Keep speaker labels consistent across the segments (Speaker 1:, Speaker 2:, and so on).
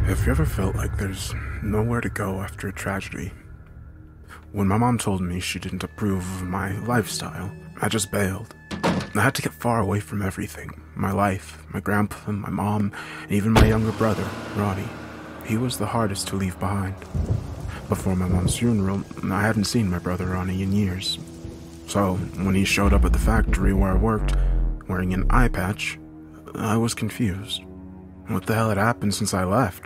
Speaker 1: Have you ever felt like there's nowhere to go after a tragedy? When my mom told me she didn't approve of my lifestyle, I just bailed. I had to get far away from everything. My life, my grandpa, my mom, and even my younger brother, Ronnie. He was the hardest to leave behind. Before my mom's funeral, I hadn't seen my brother Ronnie in years. So, when he showed up at the factory where I worked, wearing an eye patch, I was confused. What the hell had happened since I left?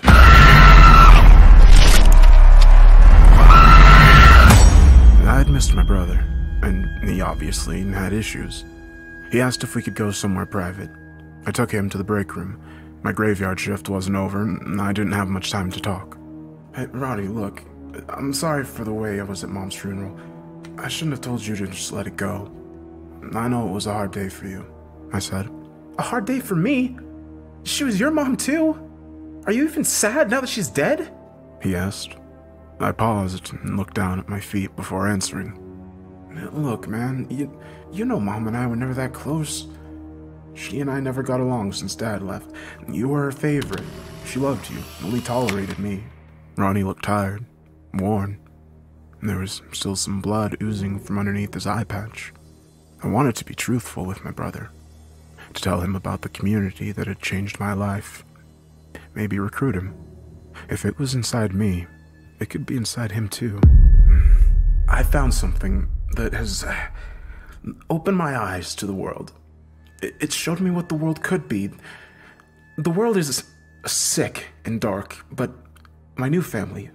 Speaker 1: I had missed my brother, and he obviously had issues. He asked if we could go somewhere private. I took him to the break room. My graveyard shift wasn't over, and I didn't have much time to talk. Hey, Ronnie, look, I'm sorry for the way I was at Mom's funeral. I shouldn't have told you to just let it go. I know it was a hard day for you, I said.
Speaker 2: A hard day for me? She was your mom too? Are you even sad now that she's dead?
Speaker 1: He asked. I paused and looked down at my feet before answering. Look, man, you know Mom and I were never that close. She and I never got along since Dad left. You were her favorite. She loved you, only tolerated me. Ronnie looked tired, worn. There was still some blood oozing from underneath his eye patch. I wanted to be truthful with my brother, to tell him about the community that had changed my life. Maybe recruit him. If it was inside me, it could be inside him too. I found something that has opened my eyes to the world. It showed me what the world could be. The world is sick and dark, but my new family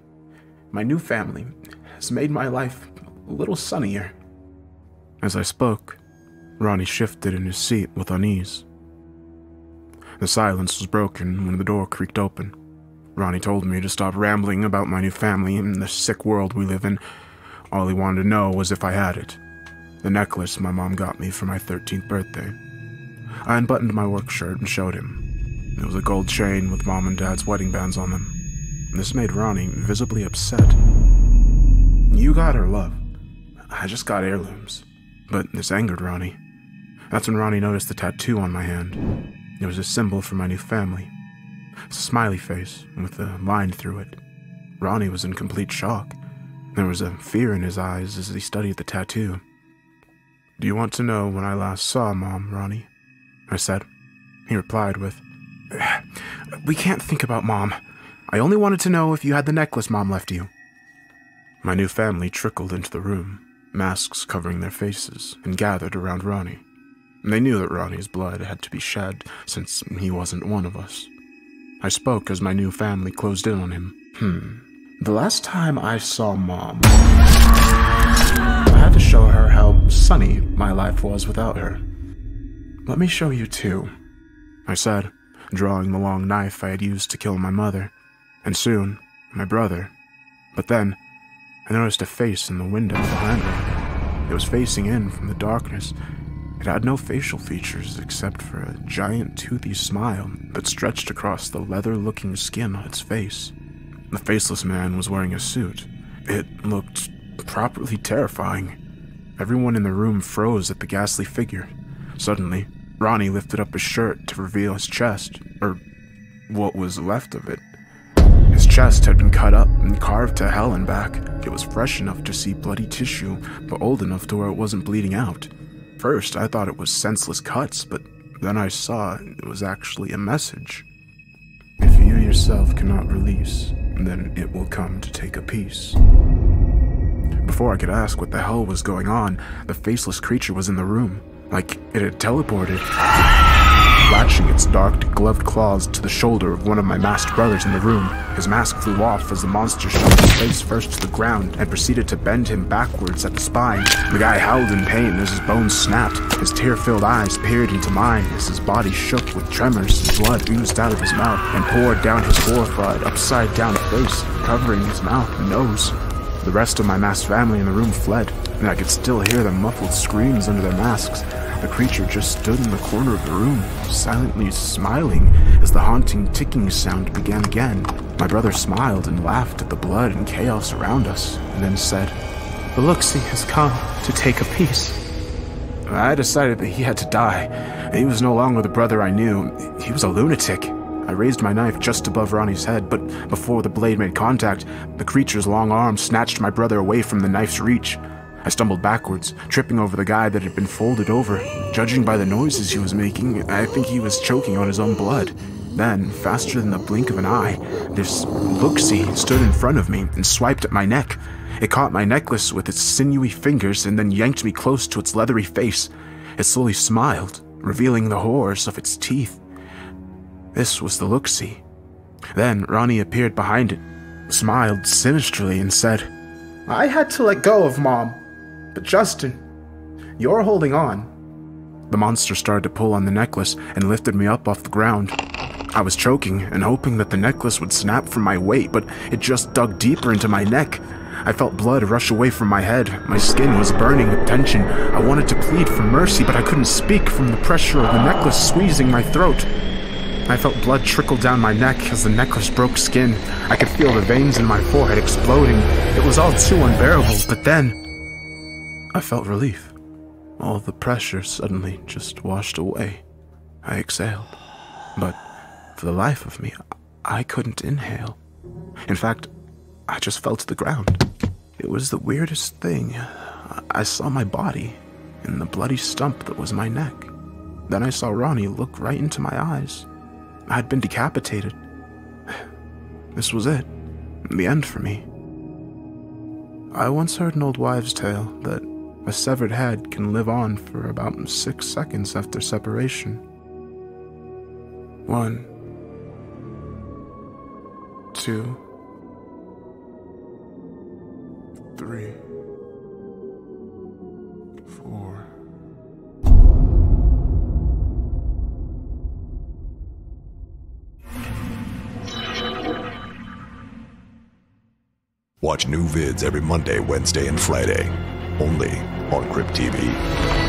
Speaker 1: has made my life a little sunnier. As I spoke, Ronnie shifted in his seat with unease. The silence was broken when the door creaked open. Ronnie told me to stop rambling about my new family and the sick world we live in. All he wanted to know was if I had it. The necklace my mom got me for my 13th birthday. I unbuttoned my work shirt and showed him. It was a gold chain with Mom and Dad's wedding bands on them. This made Ronnie visibly upset. You got her love. I just got heirlooms. But this angered Ronnie. That's when Ronnie noticed the tattoo on my hand. It was a symbol for my new family. It's a smiley face with a line through it. Ronnie was in complete shock. There was a fear in his eyes as he studied the tattoo. Do you want to know when I last saw Mom, Ronnie? I said. He replied with, We can't think about Mom. I only wanted to know if you had the necklace Mom left you. My new family trickled into the room, masks covering their faces, and gathered around Ronnie. They knew that Ronnie's blood had to be shed, since he wasn't one of us. I spoke as my new family closed in on him. The last time I saw Mom, I had to show her how sunny my life was without her. Let me show you too, I said, drawing the long knife I had used to kill my mother, and soon, my brother. But then, I noticed a face in the window behind me. It was facing in from the darkness. It had no facial features except for a giant toothy smile that stretched across the leather-looking skin on its face. The faceless man was wearing a suit. It looked properly terrifying. Everyone in the room froze at the ghastly figure. Suddenly, Ronnie lifted up his shirt to reveal his chest, or what was left of it. His chest had been cut up and carved to hell and back. It was fresh enough to see bloody tissue, but old enough to where it wasn't bleeding out. First, I thought it was senseless cuts, but then I saw it was actually a message. If you yourself cannot release, then it will come to take a piece. Before I could ask what the hell was going on, the faceless creature was in the room, like it had teleported, latching its dark, gloved claws to the shoulder of one of my masked brothers in the room. His mask flew off as the monster shoved his face first to the ground and proceeded to bend him backwards at the spine. The guy howled in pain as his bones snapped. His tear-filled eyes peered into mine as his body shook with tremors. Blood oozed out of his mouth and poured down his horrified, upside-down face, covering his mouth and nose. The rest of my masked family in the room fled, and I could still hear their muffled screams under their masks. The creature just stood in the corner of the room, silently smiling as the haunting ticking sound began again. My brother smiled and laughed at the blood and chaos around us, and then said, "The Luxie has come to take a piece." I decided that he had to die. He was no longer the brother I knew. He was a lunatic. I raised my knife just above Ronnie's head, but before the blade made contact, the creature's long arm snatched my brother away from the knife's reach. I stumbled backwards, tripping over the guy that had been folded over. Judging by the noises he was making, I think he was choking on his own blood. Then, faster than the blink of an eye, this look-see stood in front of me and swiped at my neck. It caught my necklace with its sinewy fingers and then yanked me close to its leathery face. It slowly smiled, revealing the horrors of its teeth. This was the look-see. Then Ronnie appeared behind it, smiled sinisterly, and said,
Speaker 2: I had to let go of Mom, but Justin, you're holding on.
Speaker 1: The monster started to pull on the necklace and lifted me up off the ground. I was choking and hoping that the necklace would snap from my weight, but it just dug deeper into my neck. I felt blood rush away from my head. My skin was burning with tension. I wanted to plead for mercy, but I couldn't speak from the pressure of the necklace squeezing my throat. I felt blood trickle down my neck as the necklace broke skin. I could feel the veins in my forehead exploding. It was all too unbearable, but then I felt relief. All the pressure suddenly just washed away. I exhaled, but for the life of me, I couldn't inhale. In fact, I just fell to the ground. It was the weirdest thing. I saw my body in the bloody stump that was my neck. Then I saw Ronnie look right into my eyes. I had been decapitated. This was it. The end for me. I once heard an old wives' tale that a severed head can live on for about 6 seconds after separation. 1, 2, 3, 4.
Speaker 3: Watch new vids every Monday, Wednesday, and Friday, only on Crypt TV.